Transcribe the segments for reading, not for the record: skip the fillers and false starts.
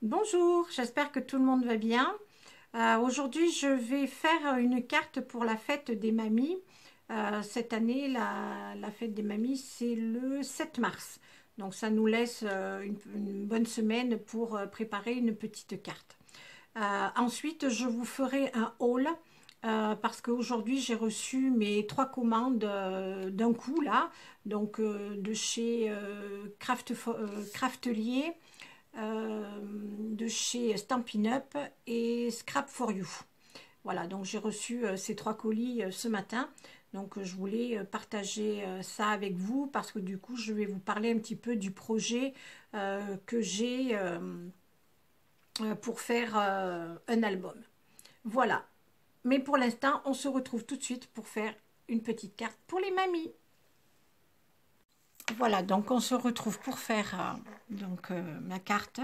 Bonjour, j'espère que tout le monde va bien. Aujourd'hui, je vais faire une carte pour la fête des mamies. Cette année, la fête des mamies, c'est le 7 mars. Donc, ça nous laisse une bonne semaine pour préparer une petite carte. Ensuite, je vous ferai un haul parce qu'aujourd'hui, j'ai reçu mes 3 commandes d'un coup, là. Donc, de chez Craftelier, de chez Stampin' Up et Scrap for You. Voilà, donc j'ai reçu ces 3 colis ce matin. Donc je voulais partager ça avec vous parce que du coup je vais vous parler un petit peu du projet que j'ai pour faire un album. Voilà. Mais pour l'instant, on se retrouve tout de suite pour faire une petite carte pour les mamies. Voilà, donc on se retrouve pour faire ma carte.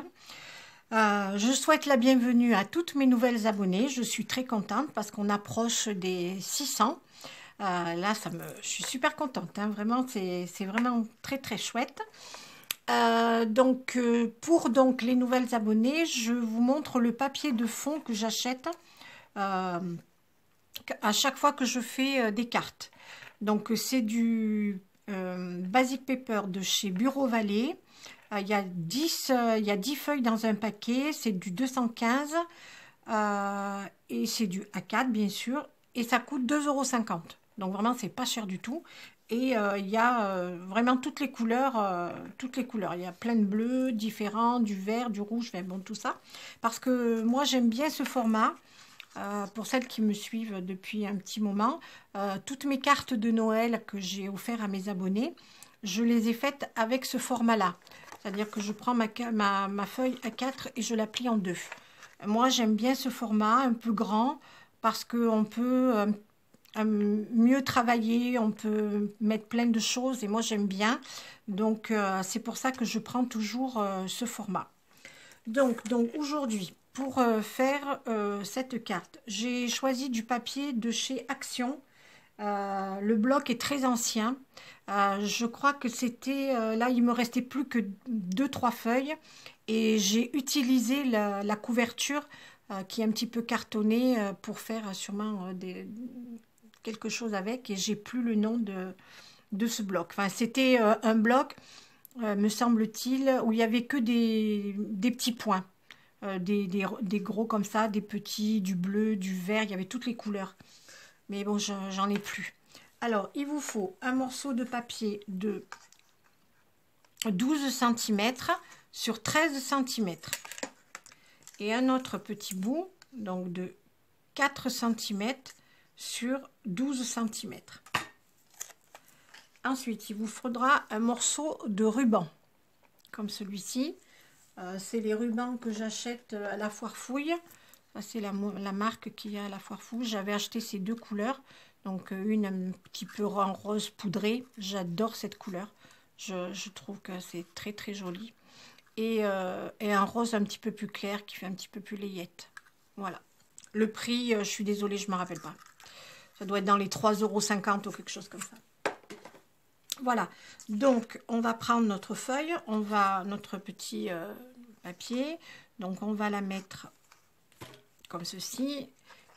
Je souhaite la bienvenue à toutes mes nouvelles abonnées. Je suis très contente parce qu'on approche des 600. Là, je suis super contente, hein. Vraiment, c'est vraiment très très chouette. Pour les nouvelles abonnées, je vous montre le papier de fond que j'achète à chaque fois que je fais des cartes. Donc, c'est du Basic Paper de chez Bureau Vallée. Il y a 10 feuilles dans un paquet, c'est du 215 et c'est du A4 bien sûr, et ça coûte 2,50 €. Donc vraiment, c'est pas cher du tout. Et il y a vraiment toutes les couleurs, toutes les couleurs. Il y a plein de bleus différents, du vert, du rouge, enfin bon, tout ça. Parce que moi, j'aime bien ce format. Pour celles qui me suivent depuis un petit moment, toutes mes cartes de Noël que j'ai offert à mes abonnés, je les ai faites avec ce format-là. C'est-à-dire que je prends ma feuille A4 et je la plie en deux. Moi, j'aime bien ce format un peu grand parce qu'on peut mieux travailler, on peut mettre plein de choses et moi, j'aime bien. Donc, c'est pour ça que je prends toujours ce format. Donc aujourd'hui, pour faire cette carte, j'ai choisi du papier de chez Action. Le bloc est très ancien. Je crois que c'était... là, il me restait plus que 2-3 feuilles. Et j'ai utilisé la couverture qui est un petit peu cartonnée pour faire sûrement quelque chose avec. Et j'ai plus le nom de ce bloc. Enfin, c'était un bloc, me semble-t-il, où il y avait que des petits points. Des gros comme ça, des petits, du bleu, du vert. Il y avait toutes les couleurs. Mais bon, j'en ai plus. Alors, il vous faut un morceau de papier de 12 cm sur 13 cm. Et un autre petit bout, donc de 4 cm sur 12 cm. Ensuite, il vous faudra un morceau de ruban, comme celui-ci. C'est les rubans que j'achète à la Foire Fouille. Ça, c'est la marque qu'il y a à la Foire Fouille. J'avais acheté ces deux couleurs. Donc, une un petit peu en rose poudré. J'adore cette couleur. Je trouve que c'est très, très joli. Et un rose un petit peu plus clair qui fait un petit peu plus layette. Voilà. Le prix, je suis désolée, je ne me rappelle pas. Ça doit être dans les 3,50 € ou quelque chose comme ça. Voilà, donc on va prendre notre feuille, notre petit papier, donc on va la mettre comme ceci,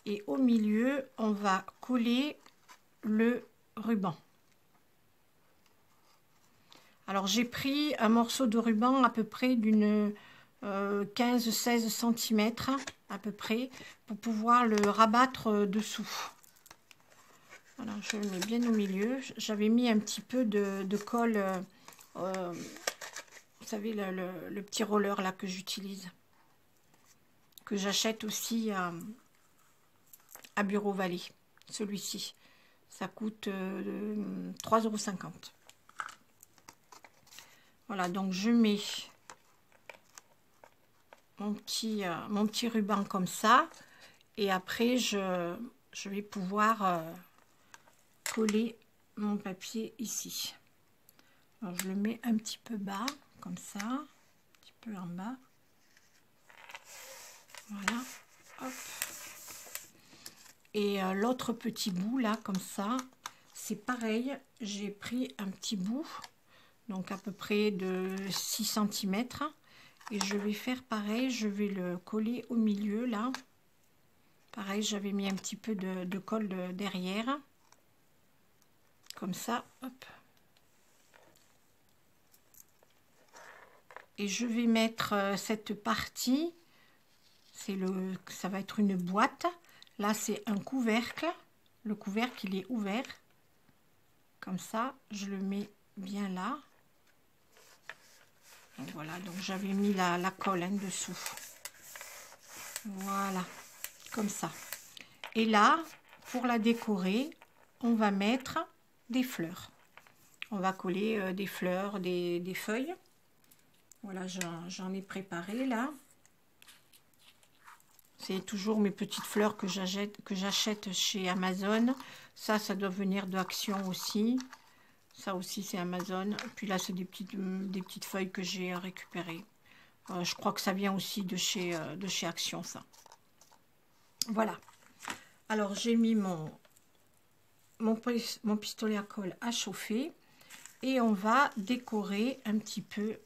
et au milieu, on va coller le ruban. Alors j'ai pris un morceau de ruban à peu près d'une 15-16 cm à peu près, pour pouvoir le rabattre dessous. Voilà, je le mets bien au milieu. J'avais mis un petit peu de colle, vous savez, le petit roller là que j'utilise, que j'achète aussi à Bureau Vallée. Celui-ci, ça coûte 3,50 €. Voilà, donc je mets mon petit ruban comme ça, et après je vais pouvoir coller mon papier ici. Alors je le mets un petit peu bas, comme ça, un petit peu en bas. Voilà, hop. Et l'autre petit bout là, comme ça, c'est pareil. J'ai pris un petit bout, donc à peu près de 6 cm. Et je vais faire pareil, je vais le coller au milieu là. Pareil, j'avais mis un petit peu de colle derrière. Comme ça, hop. Et je vais mettre cette partie, ça va être une boîte. Là, c'est un couvercle. Le couvercle, il est ouvert. Comme ça, je le mets bien là. Et voilà, donc j'avais mis la colle hein, dessous. Voilà, comme ça. Et là, pour la décorer, on va mettre des fleurs. On va coller des fleurs, des feuilles. Voilà, j'en ai préparé là. C'est toujours mes petites fleurs que j'achète chez Amazon. Ça doit venir d'Action aussi. Ça aussi, c'est Amazon. Puis là, c'est des petites feuilles que j'ai récupérées. Je crois que ça vient aussi de chez Action, ça. Voilà. Alors, j'ai mis mon pistolet à colle à chauffer. Et on va décorer un petit peu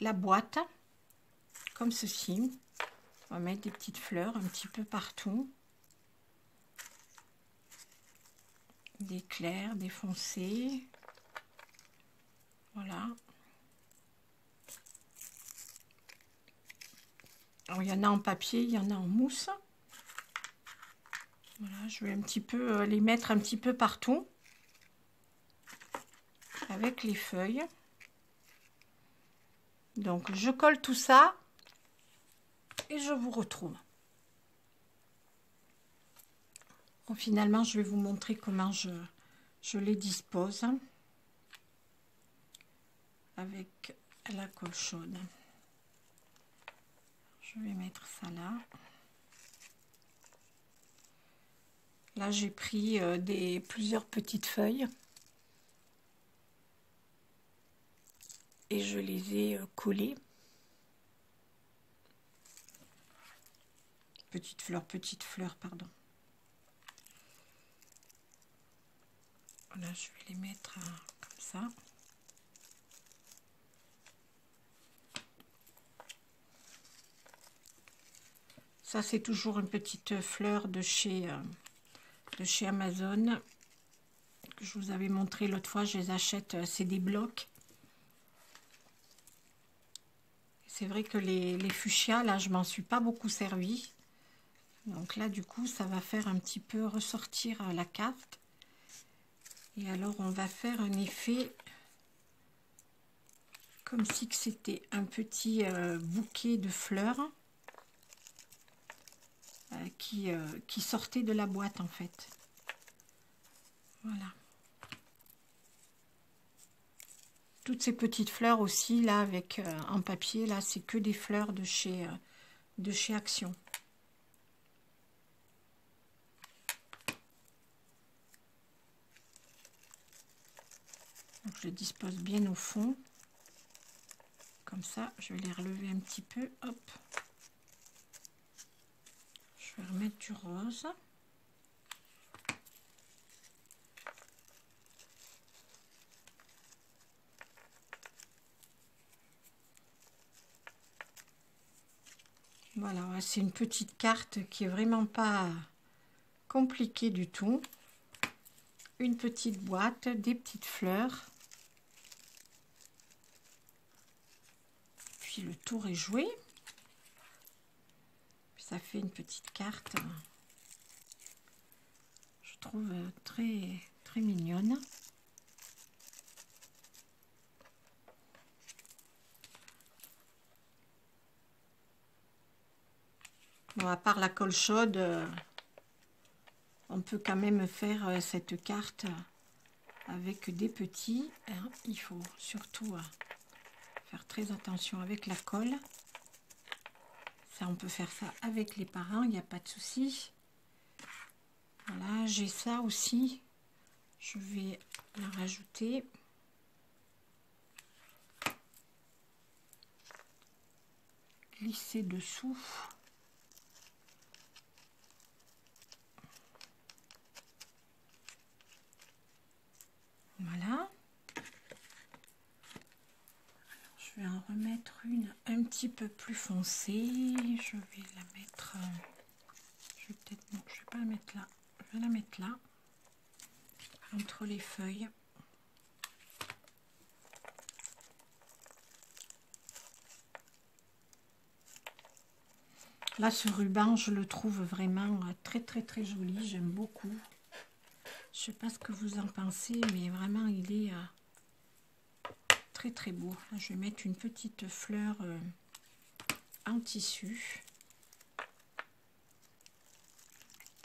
la boîte. Comme ceci. On va mettre des petites fleurs un petit peu partout. Des clairs, des foncés. Voilà. Alors, il y en a en papier, il y en a en mousse. Voilà, je vais un petit peu les mettre un petit peu partout. Avec les feuilles. Donc, je colle tout ça. Et je vous retrouve. Bon, finalement, je vais vous montrer comment je les dispose. Avec la colle chaude. Je vais mettre ça là. Là, j'ai pris plusieurs petites feuilles. Et je les ai collées. Petites fleurs, pardon. Voilà, je vais les mettre comme ça. Ça, c'est toujours une petite fleur de chez Amazon. Que je vous avais montré l'autre fois, je les achète, c'est des blocs. C'est vrai que les fuchsias, là, je m'en suis pas beaucoup servi. Donc là, du coup, ça va faire un petit peu ressortir la carte. Et alors, on va faire un effet comme si c'était un petit bouquet de fleurs qui sortait de la boîte, en fait. Voilà. Toutes ces petites fleurs aussi, là, avec en papier, là, c'est que des fleurs de chez Action. Donc, je les dispose bien au fond. Comme ça, je vais les relever un petit peu. Hop. Je vais remettre du rose. Voilà, c'est une petite carte qui est vraiment pas compliquée du tout. Une petite boîte, des petites fleurs. Puis le tour est joué. Puis ça fait une petite carte, je trouve très, très mignonne. Bon, à part la colle chaude, on peut quand même faire cette carte avec des petits. Hein. Il faut surtout faire très attention avec la colle. Ça, on peut faire ça avec les parents, il n'y a pas de souci. Voilà, j'ai ça aussi. Je vais la rajouter. Glisser dessous. Voilà. mettre une un petit peu plus foncée. Je vais la mettre... je vais peut-être... non, je vais pas la mettre là. Je vais la mettre là, entre les feuilles. Là, ce ruban, je le trouve vraiment très très très joli. J'aime beaucoup. Je sais pas ce que vous en pensez, mais vraiment, il est très très beau. Là, je vais mettre une petite fleur en tissu.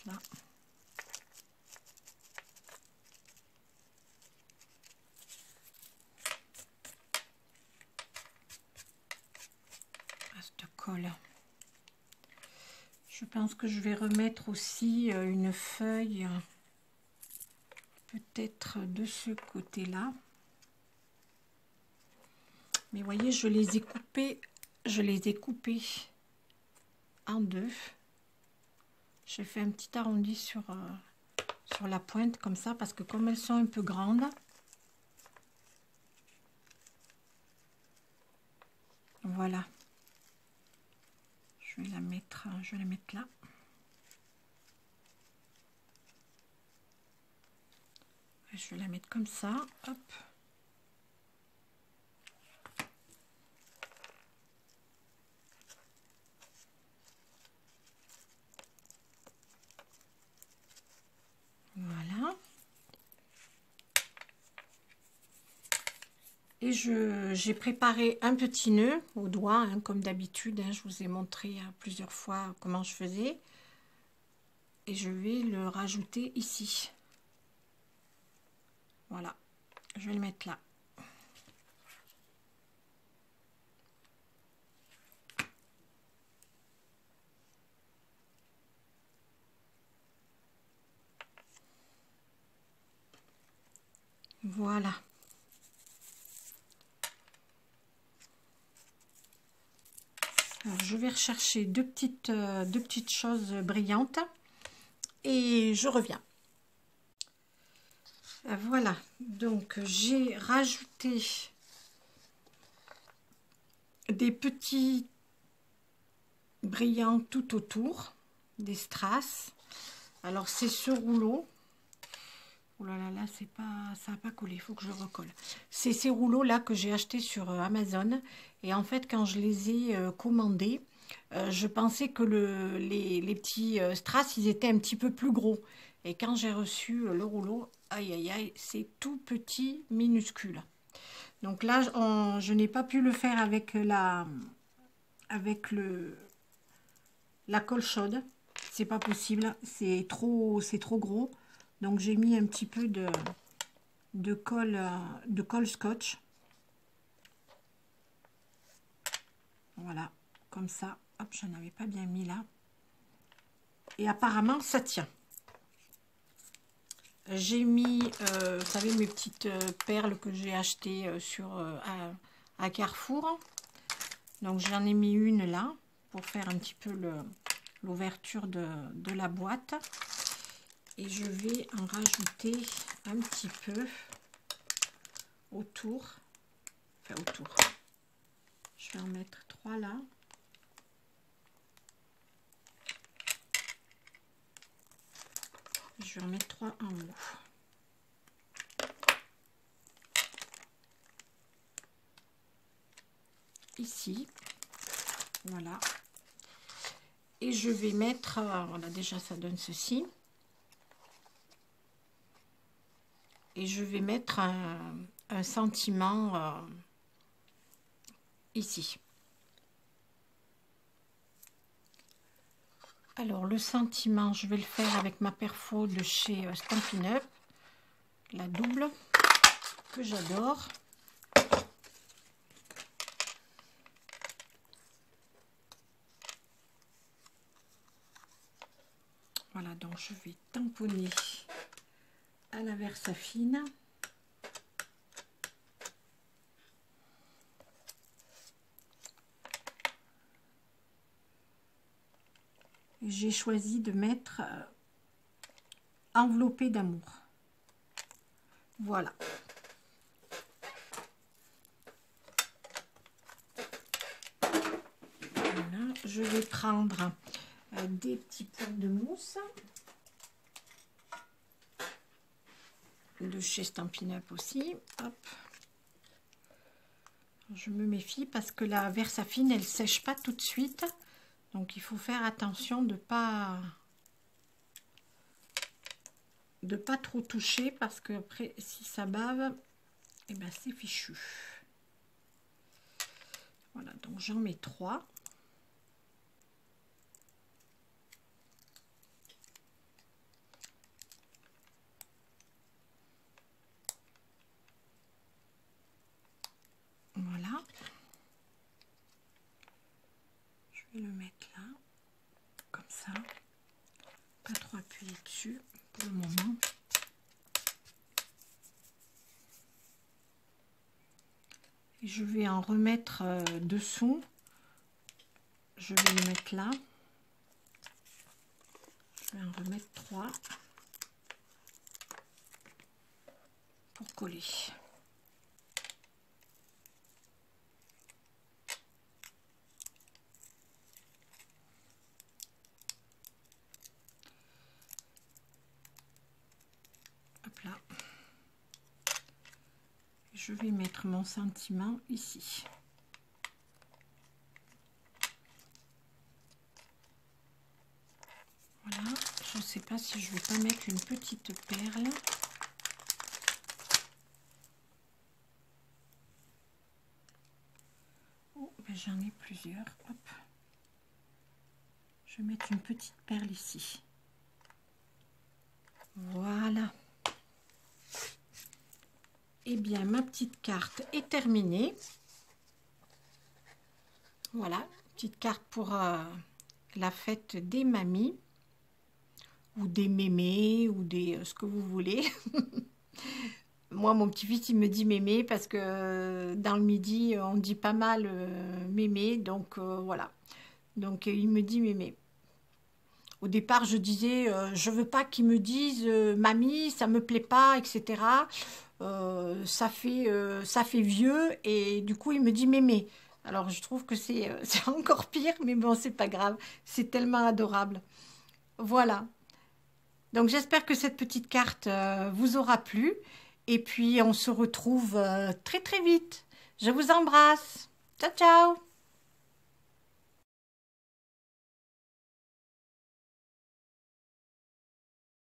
Là. Cette colle. Je pense que je vais remettre aussi une feuille peut-être de ce côté-là. Mais vous voyez, je les ai coupées en deux. J'ai fait un petit arrondi sur la pointe comme ça, parce que comme elles sont un peu grandes, voilà. Je vais la mettre là. Je vais la mettre comme ça, hop. Voilà. Et j'ai préparé un petit nœud au doigt, hein, comme d'habitude. Hein, je vous ai montré plusieurs fois comment je faisais. Et je vais le rajouter ici. Voilà. Je vais le mettre là. Voilà. Alors, je vais rechercher deux petites choses brillantes et je reviens. Voilà, donc j'ai rajouté des petits brillants tout autour, des strass. Alors c'est ce rouleau. Oh là là, là c'est pas, ça n'a pas collé, il faut que je le recolle. C'est ces rouleaux là que j'ai acheté sur Amazon. Et en fait, quand je les ai commandés, je pensais que les petits strass, ils étaient un petit peu plus gros. Et quand j'ai reçu le rouleau, aïe aïe aïe, c'est tout petit, minuscule. Donc là, je n'ai pas pu le faire avec la colle chaude. C'est pas possible, c'est trop gros. Donc j'ai mis un petit peu de colle scotch. Voilà, comme ça. Hop, je n'avais pas bien mis là. Et apparemment, ça tient. J'ai mis, vous savez, mes petites perles que j'ai achetées à Carrefour. Donc j'en ai mis une là, pour faire un petit peu l'ouverture de la boîte. Et je vais en rajouter un petit peu autour. Enfin, autour. Je vais en mettre 3 là. Je vais en mettre 3 en haut. Ici. Voilà. Et je vais mettre, voilà, déjà ça donne ceci. Et je vais mettre un sentiment ici. Alors le sentiment, je vais le faire avec ma perfo de chez Stampin' Up, la double, que j'adore. Voilà, donc je vais tamponner à la Versafine. J'ai choisi de mettre enveloppé d'amour. Voilà. je vais prendre des petits pots de mousse de chez Stampin' Up aussi. Hop. Je me méfie parce que la Versafine, elle sèche pas tout de suite. Donc il faut faire attention de pas trop toucher parce que après si ça bave, et ben c'est fichu. Voilà, donc j'en mets 3. Voilà. Je vais le mettre là, comme ça. Pas trop appuyer dessus pour le moment. Et je vais en remettre dessous. Je vais le mettre là. Je vais en remettre 3 pour coller. Hop là. Je vais mettre mon sentiment ici. Voilà, je ne sais pas si je vais pas mettre une petite perle. Oh, ben j'en ai plusieurs. Hop. Je vais mettre une petite perle ici. Voilà. Eh bien, ma petite carte est terminée. Voilà, petite carte pour la fête des mamies. Ou des mémés, ou des ce que vous voulez. Moi, mon petit-fils, il me dit mémé parce que dans le midi, on dit pas mal mémé. Donc, voilà. Donc, il me dit mémé. Au départ, je disais, je veux pas qu'ils me disent mamie, ça me plaît pas, etc. Ça fait vieux. Et du coup, il me dit mémé. Alors, je trouve que c'est encore pire, mais bon, c'est pas grave. C'est tellement adorable. Voilà. Donc j'espère que cette petite carte vous aura plu. Et puis on se retrouve très très vite. Je vous embrasse. Ciao ciao.